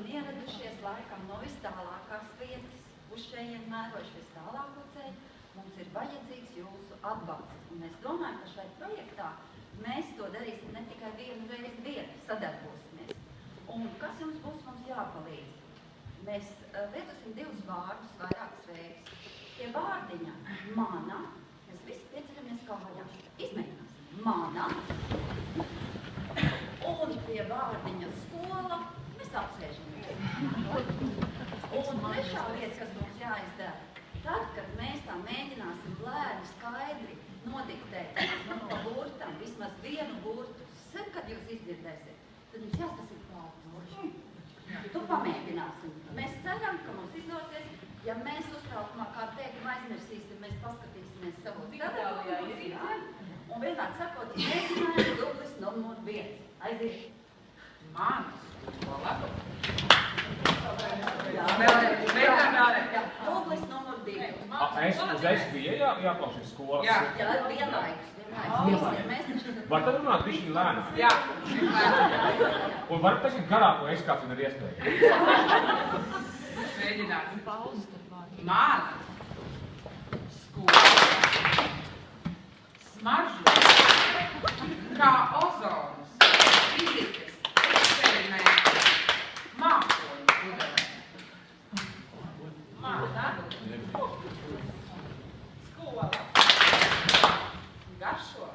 esam ieradušies laikam no vis tālākās vietas, uz šeit mēroši vis tālāko ceļu. Mums ir vajadzīgs jūsu atbalsts. Un mēs domājam, ka šai projektā mēs to darīsim ne tikai vienu reizi vienu, sadarbosimies. Un kas jums būs mums jāpalīdz? Mēs lietosim 2 vārdus vairākas reizes. Pie vārdiņa mana, mēs visi pieceļamies kājās. Izmēģināsim. Mana. Un pie vārdiņa skola mēs apsēžamies. Un trešā lieta, kas mums jāizdara, tad, kad mēs tā mēģināsim lēni, skaidri nodiktēt pa burtam, vismaz vienu burtu, kad jūs izdzirdēsiet, tad jums jāstasīt pāris. Tu pamēģināsim. Mēs ceram, ka mums izdosies. Ja mēs uztraukumā kādu teikumu aizmirsīsim, mēs paskatīsimies savos gadījumos. Un vienmēr sakot, mēģinājums dublis numur 1. Aiziet. Manas skola. Dublis numur 2. Es biju jāklausies skolas. Jā, vienlaikus. Var tad runāt bišķiņ lēnāk? Jā. Un var taisīt garāko es kāds un ir iespēja. Mēģināsim. Mana skola. Smaržo. Kā ozonas. Fizikas eksperimenti. Mākoņu pudelē. Mana skola. Garšo.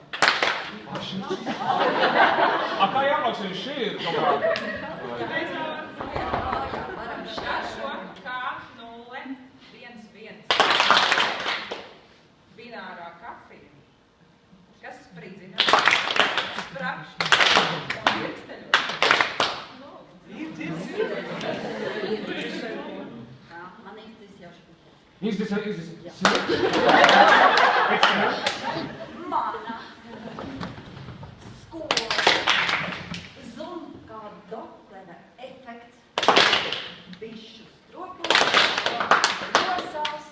Kā jāklausies šī ir kaut kā? Garšo kā 011. Bināra kafija. Kas spridzina? Sprakšķi. Un virksteļo. Man īstis jau šķiet. Izdis. Mana skola. Zum kā Doplera efekts. Bišu stropos. Rosās.